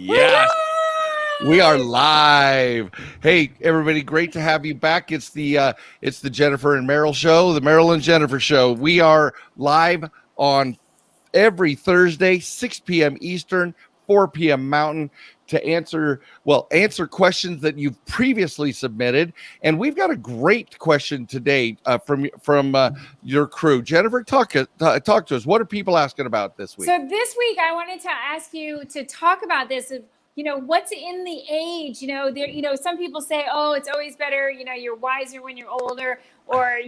Yes, we are live. Hey, everybody, great to have you back. It's the Jennifer and Meryl show, the Meryl and Jennifer show. We are live on every Thursday, 6 p.m. Eastern, 4 p.m. Mountain, to answer questions that you've previously submitted. And we've got a great question today from your crew. Jennifer, talk to us. What are people asking about this week? So this week, I wanted to ask you to talk about this. What's in the age? Some people say, oh, it's always better. You're wiser when you're older, or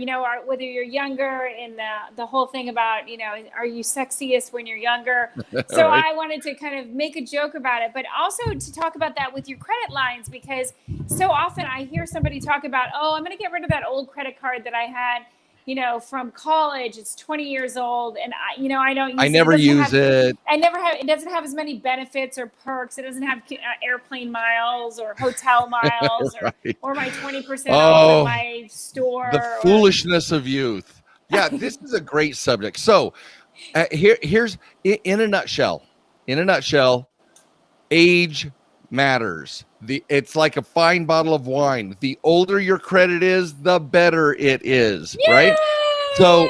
whether you're younger, and the whole thing about are you sexiest when you're younger? So right. I wanted to kind of make a joke about it, but also to talk about that with your credit lines, because so often I hear somebody talk about, oh, I'm going to get rid of that old credit card that I had from college. It's 20 years old, and I don't use it. I never use it. It doesn't have as many benefits or perks. It doesn't have airplane miles or hotel miles right. or my 20% off at my store. The foolishness of youth. Yeah, this is a great subject. So here's in a nutshell, age matters. It's like a fine bottle of wine. The older your credit is, the better it is. Yay! Right? So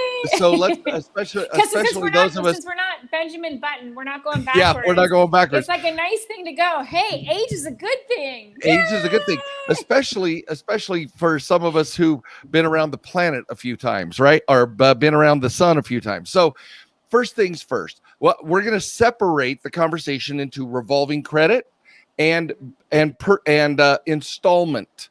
let's especially those of us, since we're not Benjamin Button, we're not going backwards. Yeah, we're not going backwards. It's like a nice thing to go, hey, age is a good thing. Age is a good thing, especially for some of us who've been around the planet a few times, right? Or been around the sun a few times. So first things first, we're going to separate the conversation into revolving credit and installment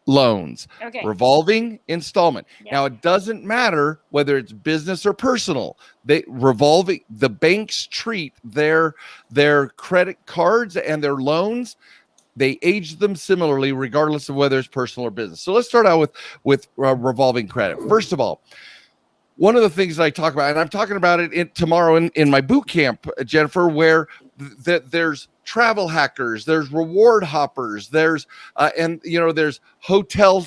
loans. Okay. Revolving, installment. Yeah. Now, it doesn't matter whether it's business or personal. The banks treat their credit cards and their loans, they age them similarly regardless of whether it's personal or business. So let's start out with revolving credit. First of all, one of the things that I talk about, and I'm talking about it tomorrow in my boot camp, Jennifer, where there's travel hackers, there's reward hoppers, there's hotel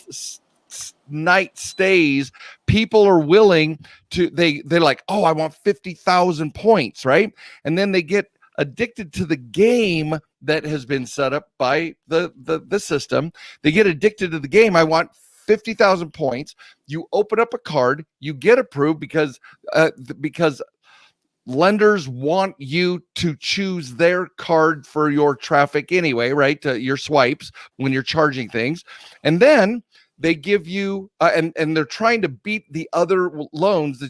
night stays. People are willing to, they're like, oh, I want 50,000 points, right? And then they get addicted to the game that has been set up by the system. They get addicted to the game. I want 50,000 points. You open up a card, you get approved because lenders want you to choose their card for your traffic anyway, right? Your swipes when you're charging things. And then they give you, and they're trying to beat the other loans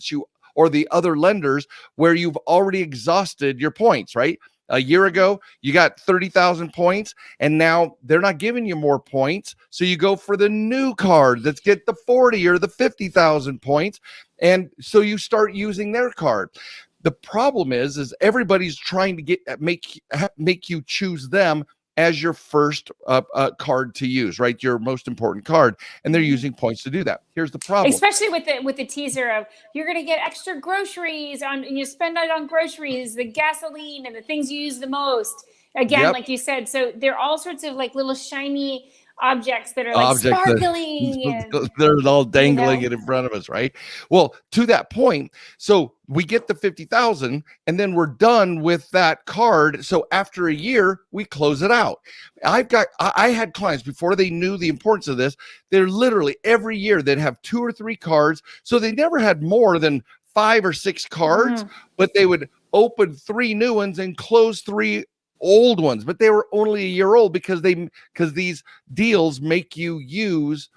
or the other lenders where you've already exhausted your points, right? A year ago, you got 30,000 points, and now they're not giving you more points. So you go for the new card that's get the 40 or the 50,000 points. And so you start using their card. The problem is everybody's trying to make you choose them as your first card to use, right? Your most important card, and they're using points to do that. Here's the problem, especially with the teaser of you're going to get extra groceries and you spend it on groceries, the gasoline, and the things you use the most. Again, yep. Like you said, so they're all sorts of like little shiny objects that are like sparkling. They're all dangling it in front of us, right? Well, to that point, so we get the 50,000 and then we're done with that card. So after a year, we close it out. I had clients before they knew the importance of this. They're literally every year they'd have 2 or 3 cards. So they never had more than 5 or 6 cards, but they would open 3 new ones and close 3 old ones, but they were only a year old because these deals make you use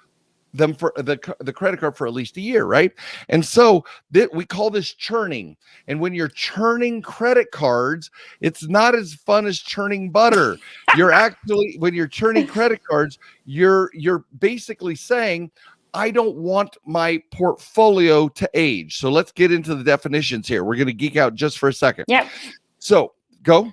them for the credit card for at least a year, right? And so we call this churning. And when you're churning credit cards, it's not as fun as churning butter. When you're churning credit cards, you're basically saying, I don't want my portfolio to age. So let's get into the definitions here. We're going to geek out just for a second. Yeah. So go.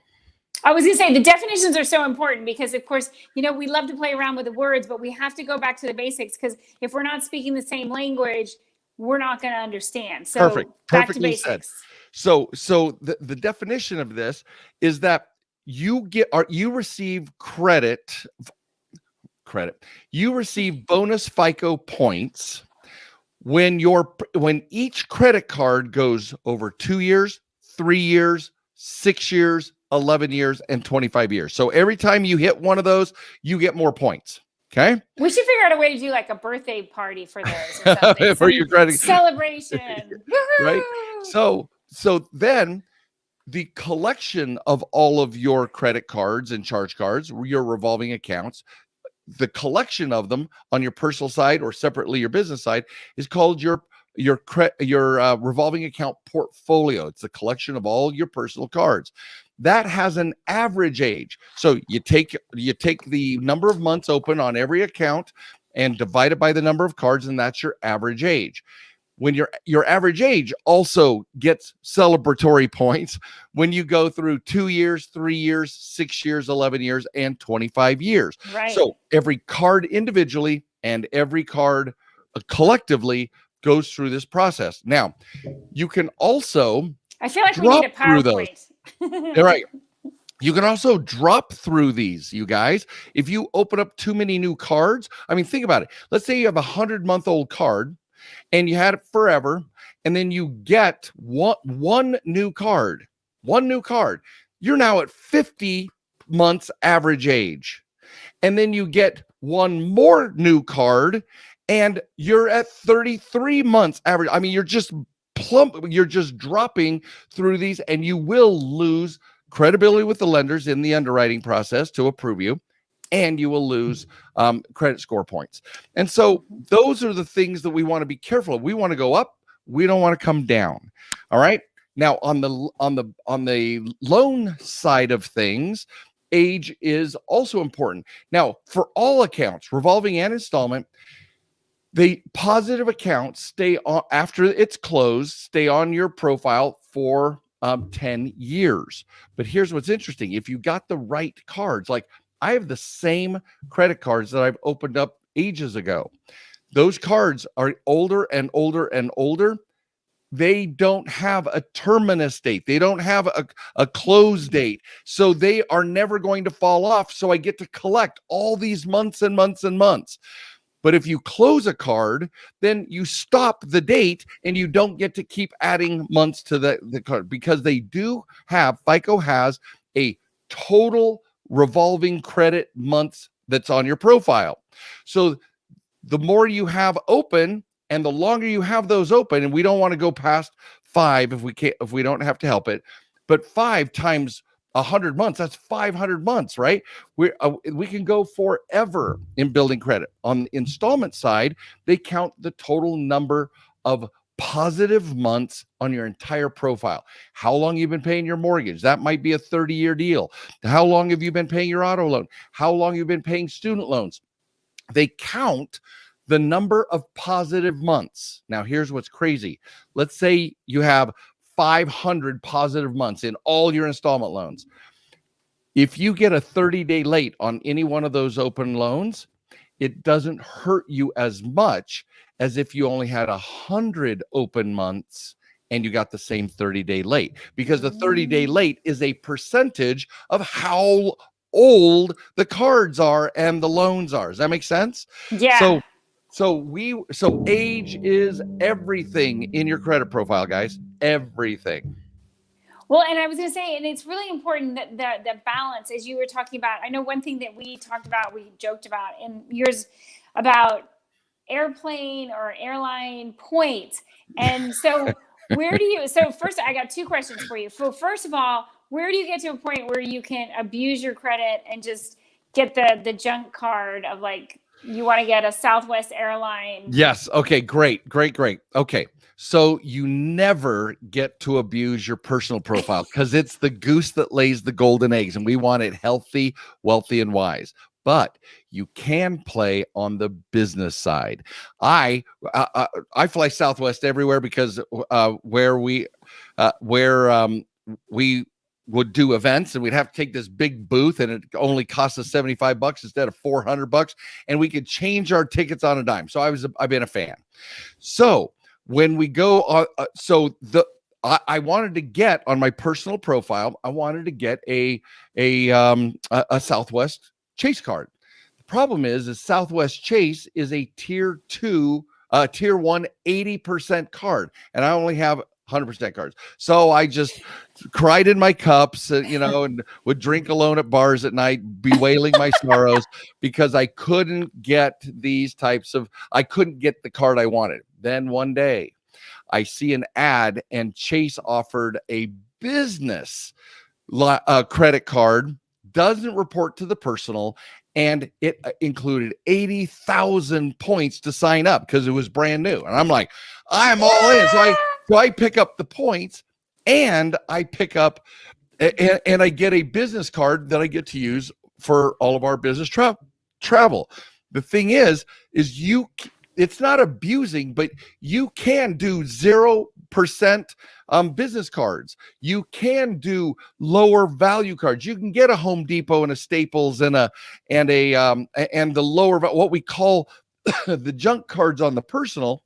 I was going to say the definitions are so important because, of course, we love to play around with the words, but we have to go back to the basics because if we're not speaking the same language, we're not going to understand. So perfect. Back to basics. Said. So the definition of this is that you receive credit. You receive bonus FICO points when each credit card goes over 2 years, 3 years, 6 years, 11 years, and 25 years. So every time you hit one of those, you get more points. Okay. We should figure out a way to do like a birthday party for those or something. For your credit Celebration. right? Woohoo! So then the collection of all of your credit cards and charge cards, your revolving accounts, the collection of them on your personal side or separately your business side is called your revolving account portfolio. It's a collection of all your personal cards. That has an average age. So you take the number of months open on every account and divide it by the number of cards, and that's your average age. When your average age also gets celebratory points when you go through 2 years, 3 years, 6 years, 11 years, and 25 years. Right. So every card individually and every card collectively goes through this process. Now, you can also I feel like we need a PowerPoint. All right. You can also drop through these, you guys. If you open up too many new cards, I mean, think about it. Let's say you have a 100-month-old card and you had it forever, and then you get one new card. You're now at 50 months average age. And then you get one more new card and you're at 33 months average. I mean, you're just dropping through these, and you will lose credibility with the lenders in the underwriting process to approve you, and you will lose credit score points. And so those are the things that we want to be careful of. We want to go up. We don't want to come down. All right. Now on the loan side of things, age is also important. Now, for all accounts, revolving and installment, the positive accounts stay on after it's closed, stay on your profile for 10 years. But here's what's interesting. If you got the right cards, like I have the same credit cards that I've opened up ages ago. Those cards are older and older and older. They don't have a terminus date. They don't have a close date. So they are never going to fall off. So I get to collect all these months and months and months. But if you close a card, then you stop the date and you don't get to keep adding months to the card, because FICO has a total revolving credit months that's on your profile. So the more you have open and the longer you have those open, and we don't want to go past 5 if we don't have to help it, but 5 times 100 months, that's 500 months, right? We can go forever in building credit. On the installment side, they count the total number of positive months on your entire profile. How long you've been paying your mortgage? That might be a 30-year deal. How long have you been paying your auto loan? How long you've been paying student loans? They count the number of positive months. Now, here's what's crazy. Let's say you have 500 positive months in all your installment loans. If you get a 30-day late on any one of those open loans, it doesn't hurt you as much as if you only had 100 open months and you got the same 30-day late, because the 30-day late is a percentage of how old the cards are and the loans are. Does that make sense? Yeah. So age is everything in your credit profile, guys. Everything. Well, and I was going to say, and it's really important that the balance, as you were talking about. I know one thing that we talked about, we joked about in yours about airplane or airline points. And so so first, I got 2 questions for you. So first of all, where do you get to a point where you can abuse your credit and just get the junk card of, like, you want to get a Southwest airline? Yes. Okay. Great. Okay. So you never get to abuse your personal profile, because it's the goose that lays the golden eggs, and we want it healthy, wealthy, and wise. But you can play on the business side. I fly Southwest everywhere, because where we would do events, and we'd have to take this big booth, and it only cost us $75 instead of $400, and we could change our tickets on a dime. So I've been a fan. So when we go I wanted to get on my personal profile, I wanted to get a Southwest Chase card. The problem is Southwest Chase is a tier 1 80% card, and I only have 100% cards. So I just cried in my cups, and would drink alone at bars at night, bewailing my sorrows because I couldn't get I couldn't get the card I wanted. Then one day I see an ad and Chase offered a business credit card, doesn't report to the personal, and it included 80,000 points to sign up because it was brand new. And I'm like, I'm all in. So I pick up the points, and I pick up and I get a business card that I get to use for all of our business travel. The thing is it's not abusing, but you can do 0% business cards. You can do lower value cards. You can get a Home Depot and a Staples and the lower, what we call the junk cards on the personal.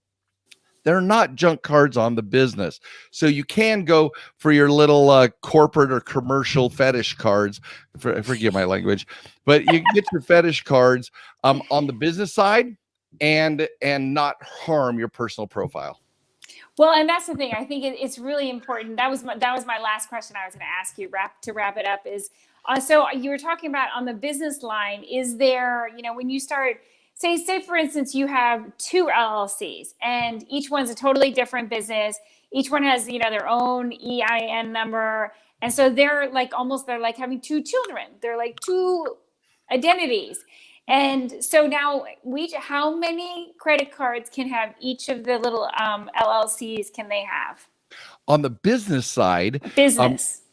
They're not junk cards on the business. So you can go for your little corporate or commercial fetish cards. Forgive my language, but you can get your fetish cards on the business side and not harm your personal profile. Well, and that's the thing. I think it's really important. That was my last question I was going to ask you to wrap it up is, so you were talking about on the business line, is there, when you start, say for instance, you have 2 LLCs and each one's a totally different business. Each one has, their own EIN number. And so they're like having 2 children. They're like 2 identities. And so now how many credit cards can have each of the little LLCs can they have? On the business side,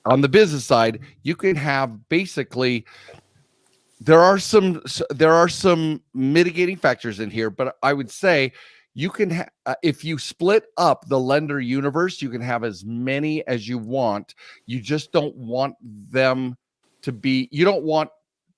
on the business side, you can have basically, there are some mitigating factors in here, but I would say you can if you split up the lender universe, you can have as many as you want. You just don't want them to be, you don't want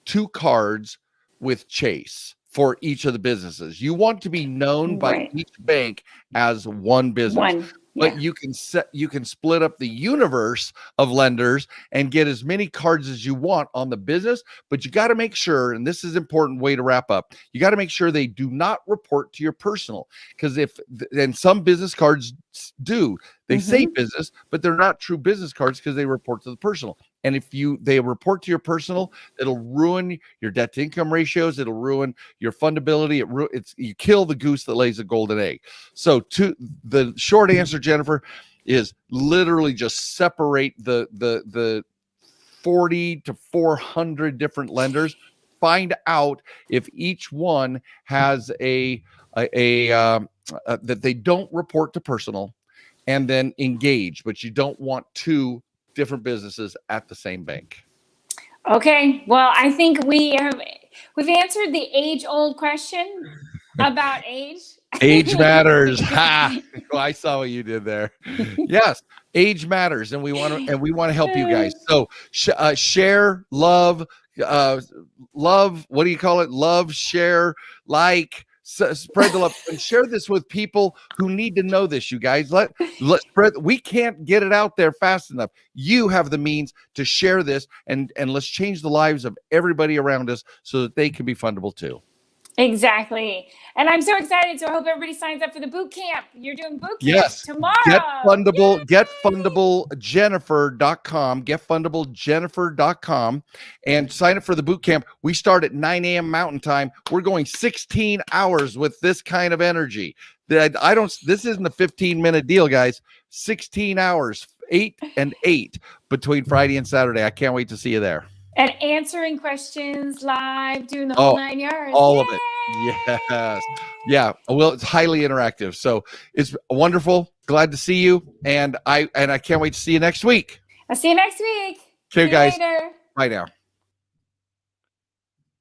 2 cards with Chase for each of the businesses. You want to be known by each bank as one business. But you can split up the universe of lenders and get as many cards as you want on the business, but you got to make sure, and this is an important way to wrap up, you got to make sure they do not report to your personal, because and some business cards do, they say business, but they're not true business cards because they report to the personal. And if they report to your personal, it'll ruin your debt to income ratios. It'll ruin your fundability. You kill the goose that lays a golden egg. So the short answer, Jennifer, is literally just separate the 40 to 400 different lenders. Find out if each one has that they don't report to personal, and then engage. But you don't want 2 different businesses at the same bank. Okay. Well, I think we've answered the age-old question about age. Age matters. Ha! Oh, I saw what you did there. Yes, age matters, and we want to help you guys. So share, love. What do you call it? Love, share, like. Spread the love and share this with people who need to know this. You guys, let's spread. We can't get it out there fast enough. You have the means to share this, and let's change the lives of everybody around us so that they can be fundable too. Exactly. And I'm so excited. So I hope everybody signs up for the boot camp. You're doing boot camp tomorrow. Get Fundablejennifer.com, getfundablejennifer.com, and sign up for the boot camp. We start at 9 a.m. Mountain Time. We're going 16 hours with this kind of energy. This isn't a 15-minute deal, guys. 16 hours, 8 and 8 between Friday and Saturday. I can't wait to see you there. And answering questions live, doing the whole 9 yards. All of it. Yes. Yeah. Well, it's highly interactive. So it's wonderful. Glad to see you. And I can't wait to see you next week. I'll see you next week. Okay, guys. Later. Bye now.